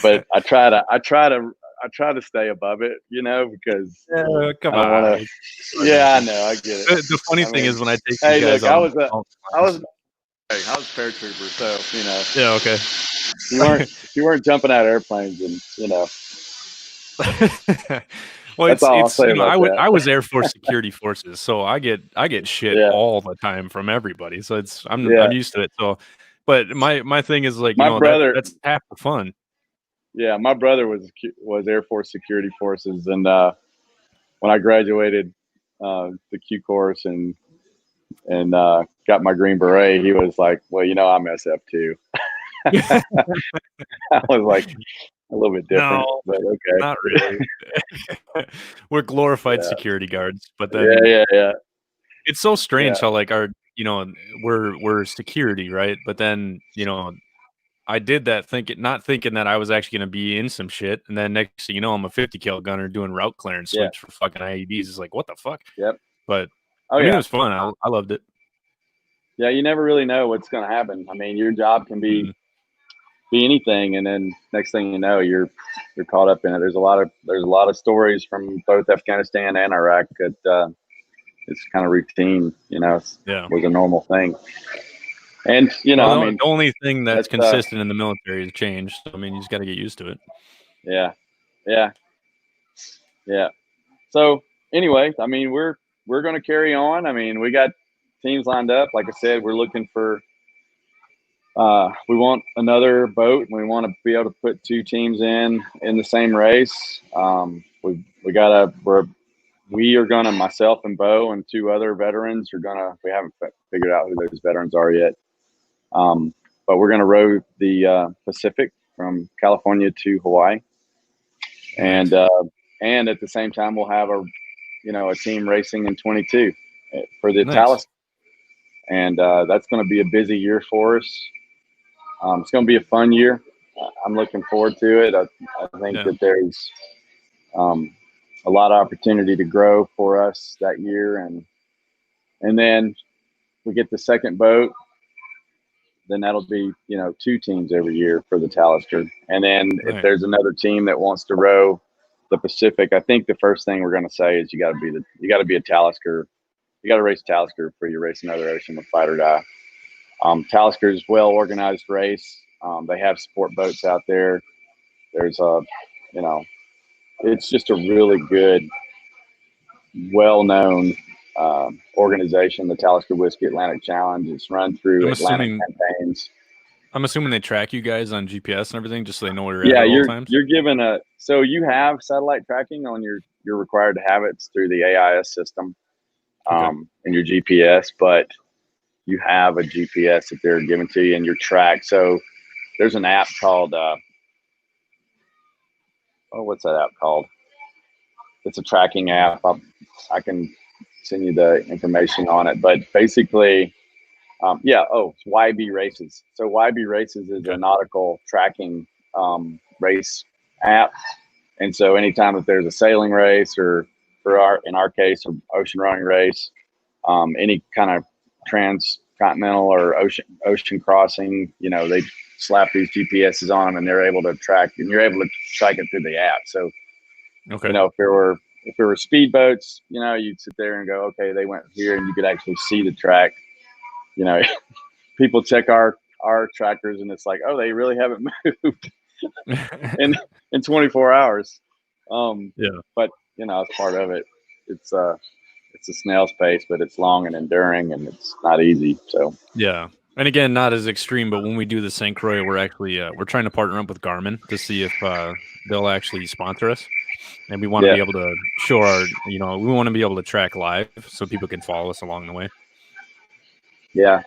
but I try to stay above it, because Come I don't want on. to. Yeah, I know, I get it. The funny thing is when I take Hey, you guys look, I on. was paratrooper, so Yeah, okay. you weren't jumping out of airplanes, and Well, that's all I'll it's say about that. I was Air Force Security Forces, so I get shit Yeah, all the time from everybody. So yeah. I'm used to it. So, but my thing is like My brother, that's half the fun. yeah, my brother was Air Force Security Forces, and when I graduated the Q course and got my Green Beret, he was like, "Well, I'm SF too." I was like, a little bit different, No, but okay. not really. We're glorified Yeah, security guards, but yeah, then yeah, it's so strange yeah, how like we're security, right? But then I did that not thinking that I was actually gonna be in some shit, and then next thing you know, I'm a 50 cal gunner doing route clearance yeah, sweeps for fucking IEDs. It's like, what the fuck? yep. But Oh I mean, it yeah, was fun. I loved it. yeah. You never really know what's going to happen. I mean, your job can Mhm. be anything, and then next thing you know, you're caught up in it. There's a lot of stories from both Afghanistan and Iraq that it's kind of routine. Yeah. Was a normal thing, and Well, I mean, the only thing that's that's consistent in the military is change. So, I mean, you just got to get used to it. yeah, yeah, yeah. So anyway, I mean, we're going to carry on. I mean, we got teams lined up. Like I said, we're looking for. We want another boat, and we want to be able to put two teams in the same race. We are gonna, myself and Bo and two other veterans are gonna. We haven't figured out who those veterans are yet, but we're gonna row the Pacific from California to Hawaii, Nice. and at the same time we'll have a team racing in 22 for the Nice. Talisker, and that's going to be a busy year for us. It's going to be a fun year. I'm looking forward to it. I think Yeah. that there's a lot of opportunity to grow for us that year, and then we get the second boat. Then that'll be two teams every year for the Talisker, and then if Nice. there's another team that wants to row the Pacific, I think the first thing we're going to say is you got to be a Talisker. You got to race Talisker before you race another ocean with fight or die. Talisker is well organized race. They have sport boats out there. There's it's just a really good, well-known organization. The Talisker Whiskey Atlantic Challenge. It's run through I'm Atlantic assuming campaigns. they track you guys on GPS and everything, just so they know where you're at Yeah, all times. you're given so you have satellite tracking on you're required to have it through the AIS system, Okay. and your GPS, but you have a GPS that they're giving to you and you're tracked. So there's an app called what's that app called? It's a tracking app. I can send you the information on it, but basically, it's YB Races. So YB Races is a Okay. nautical tracking race app, and so anytime if there's a sailing race or in our case, an ocean rowing race, any kind of transcontinental or ocean crossing, slap these GPSs on them, and they're able to track, and you're able to track it through the app. So, Okay. you know, if there were speedboats, you know, you'd sit there and go, okay, they went here, and you could actually see the track. You know, people check our trackers, and it's like, oh, they really haven't moved in 24 hours. Yeah. But you know, it's part of it. It's a snail's pace, but it's long and enduring, and it's not easy. So yeah. And again, not as extreme, but when we do the St. Croix, we're actually we're trying to partner up with Garmin to see if they'll actually sponsor us. And we want to be able to show our, you know, we want to be able to track live so people can follow us along the way. Yeah.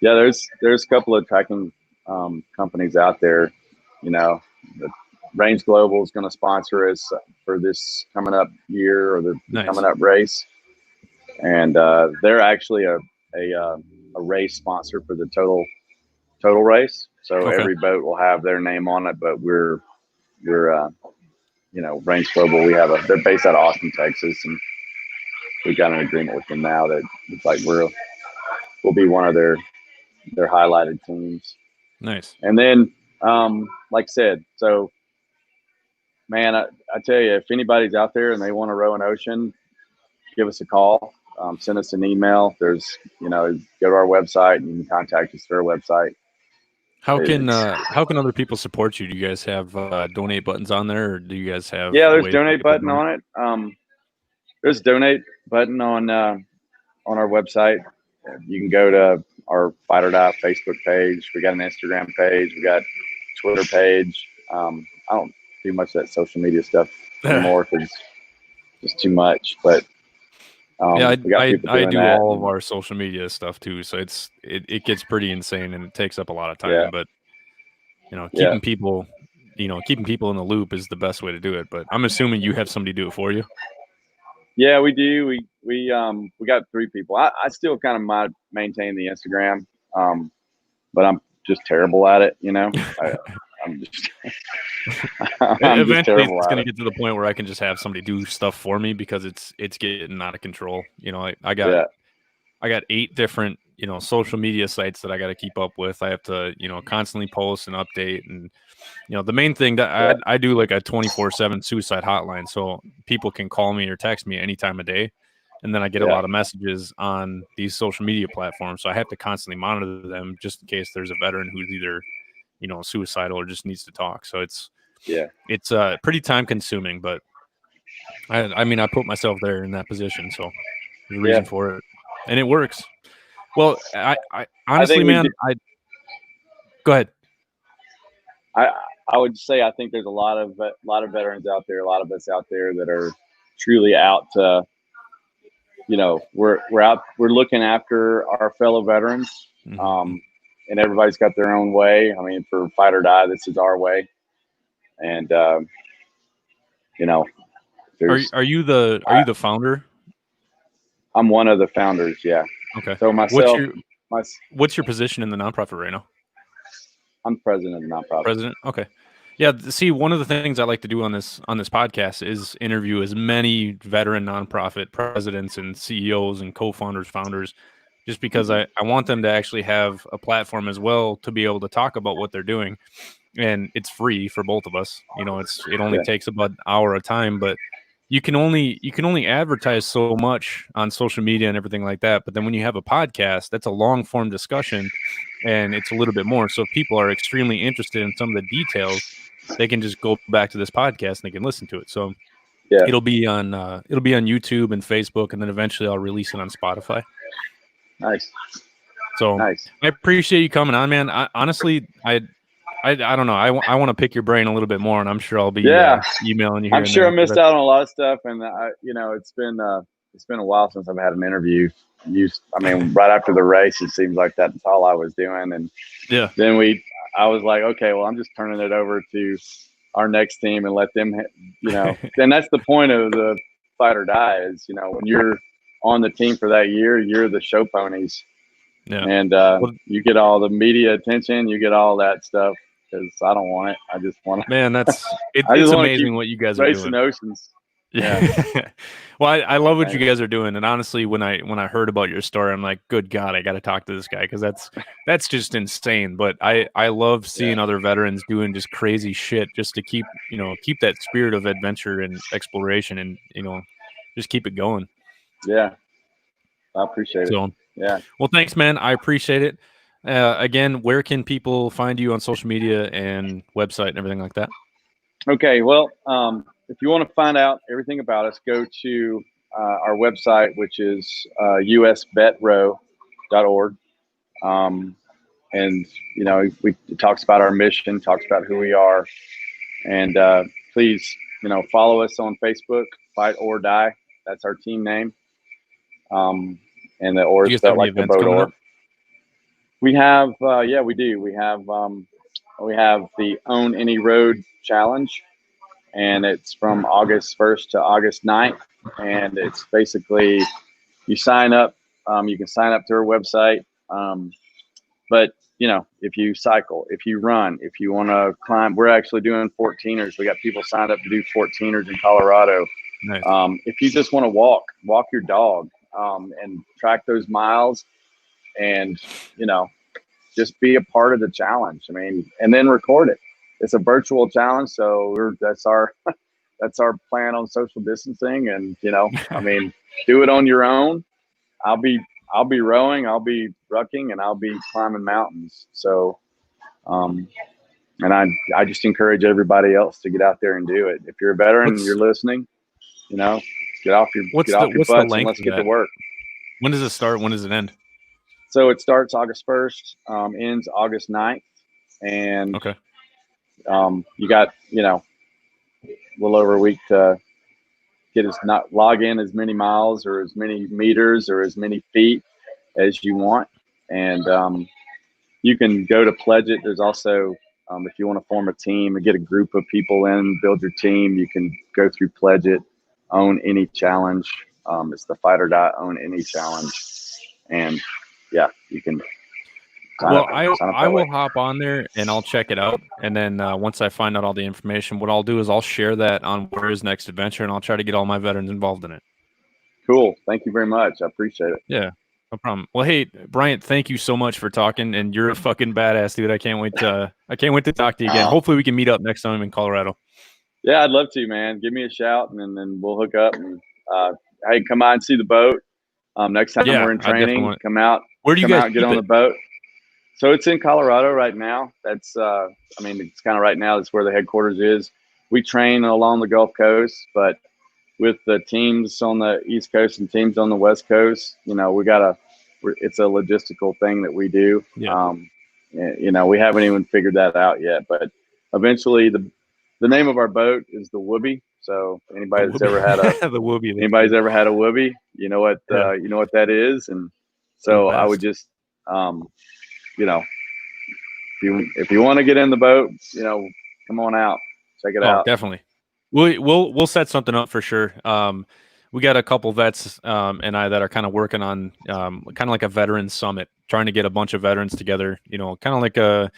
Yeah, there's a couple of tracking companies out there. You know, the Range Global is going to sponsor us for this coming up year, or the coming up race, and they're actually a race sponsor for the total race. So every boat will have their name on it, but we're you know, Range Global. They're based out of Austin, Texas, and we got an agreement with them now that it's like we'll be one of their highlighted teams. Nice. And then, like I said, so man, I tell you, if anybody's out there and they want to row an ocean, give us a call, send us an email. There's, you know, go to our website and you can contact us through our website. How can other people support you? Do you guys have donate buttons on there, or do you guys have? Yeah, there's donate button on it. There's a donate button on our website. You can go to our Fight or Die Facebook page. We got an Instagram page. We got Twitter page. I don't do much of that social media stuff anymore because it's just too much. But yeah, I do all of our social media stuff too. So it gets pretty insane and it takes up a lot of time. Yeah. But you know, keeping people in the loop is the best way to do it. But I'm assuming you have somebody do it for you. Yeah, we do. We got 3 people. I still kind of maintain the Instagram, but I'm just terrible at it. You know, I'm just eventually it's going to get to the point where I can just have somebody do stuff for me because it's getting out of control. You know, I got 8 different, you know, social media sites that I got to keep up with. I have to, you know, constantly post and update. And, you know, the main thing that I do like a 24/7 suicide hotline. So people can call me or text me any time of day. And then I get a lot of messages on these social media platforms. So I have to constantly monitor them just in case there's a veteran who's either, you know, suicidal or just needs to talk. So it's pretty time consuming, but I mean, I put myself there in that position. So there's a reason for it, and it works. Well, I honestly, man, go ahead. I would say I think there's a lot of veterans out there, a lot of us out there that are truly out to, you know, we're looking after our fellow veterans, and everybody's got their own way. I mean, for Fight or Die, this is our way, and you know, are you the founder? I'm one of the founders. Yeah. Okay. So myself, what's your position in the nonprofit right now? I'm president of the nonprofit. President. Okay. Yeah. See, one of the things I like to do on this podcast is interview as many veteran nonprofit presidents and CEOs and co-founders, founders, just because I want them to actually have a platform as well to be able to talk about what they're doing. And it's free for both of us. You know, it only takes about an hour of time, but you can only advertise so much on social media and everything like that. But then when you have a podcast, that's a long form discussion and it's a little bit more. So if people are extremely interested in some of the details, they can just go back to this podcast and they can listen to it. So it'll be on YouTube and Facebook, and then eventually I'll release it on Spotify. Nice. So nice. I appreciate you coming on, man. Honestly, I don't know. I want to pick your brain a little bit more, and I'm sure I'll be emailing you. I'm sure I missed out on a lot of stuff, and you know, it's been a while since I've had an interview. I mean, right after the race, it seems like that's all I was doing, and then I was like, okay, well, I'm just turning it over to our next team and let them, you know. Then that's the point of the Fight or Die is, you know, when you're on the team for that year, you're the show ponies, and you get all the media attention, you get all that stuff. Because I don't want it. I just want to. Man, it's amazing what you guys are doing. Oceans. Yeah. Well, I love what you guys are doing, and honestly, when I heard about your story, I'm like, good God, I got to talk to this guy because that's just insane. But I love seeing other veterans doing just crazy shit just to keep keep that spirit of adventure and exploration, and just keep it going. Yeah, I appreciate it. So, Yeah. well, thanks, man. I appreciate it. Again, where can people find you on social media and website and everything like that? Okay. Well, if you want to find out everything about us, go to our website, which is usvetrow.org. And, it talks about our mission, talks about who we are. And please, follow us on Facebook, Fight or Die. That's our team name. And the or Do you is guys have spelled any like the events boat coming or. up? We have, yeah, we do. We have the Own Any Road Challenge, and it's from August 1st to August 9th. And it's basically you sign up. You can sign up through our website. But if you cycle, if you run, if you want to climb, we're actually doing 14ers. We got people signed up to do 14ers in Colorado. Nice. If you just want to walk your dog, and track those miles, and just be a part of the challenge. I mean, and then record it. It's a virtual challenge, so that's our plan on social distancing. And I mean, do it on your own. I'll be rowing, I'll be rucking, and I'll be climbing mountains. So, and I just encourage everybody else to get out there and do it. If you're a veteran and you're listening, get off your What's the butts and let's get to work. When does it start? When does it end? So it starts August 1st, ends August 9th. And okay. You got, a little over a week to log in as many miles or as many meters or as many feet as you want. And you can go to pledge it. There's also, if you want to form a team and get a group of people in, build your team, you can go through pledge it, own any challenge. It's the Fight or Die Own Any Challenge. And yeah, you can. Well, I will hop on there and I'll check it out. And then once I find out all the information, what I'll do is I'll share that on Where Is Next Adventure, and I'll try to get all my veterans involved in it. Cool. Thank you very much. I appreciate it. Yeah, no problem. Well, hey, Bryant, thank you so much for talking, and you're a fucking badass, dude. I can't wait to talk to you again. Hopefully we can meet up next time in Colorado. Yeah, I'd love to, man. Give me a shout, and then we'll hook up. And hey, come out and see the boat. Next time we're in training, come out. Where do you guys get on the boat? So it's in Colorado right now. That's, it's kind of right now. That's where the headquarters is. We train along the Gulf Coast, but with the teams on the East Coast and teams on the West Coast, it's a logistical thing that we do. Yeah. We haven't even figured that out yet, but eventually the name of our boat is the Whoopie. So anybody that's ever had a anybody's ever had a Whoopie, you know what that is. And so I would just, if you want to get in the boat, come on out, check it out. Definitely. We'll set something up for sure. We got a couple vets and I that are kind of working on kind of like a veteran summit, trying to get a bunch of veterans together. Kind of like a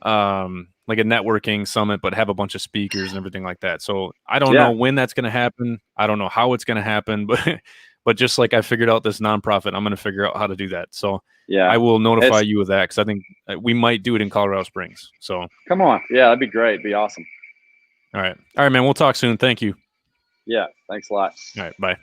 networking summit, but have a bunch of speakers and everything like that. So I don't know when that's going to happen. I don't know how it's going to happen, but just like I figured out this nonprofit, I'm going to figure out how to do that. So yeah, I will notify you of that, because I think we might do it in Colorado Springs. So come on. Yeah, that'd be great. It'd be awesome. All right, man. We'll talk soon. Thank you. Yeah. Thanks a lot. All right. Bye.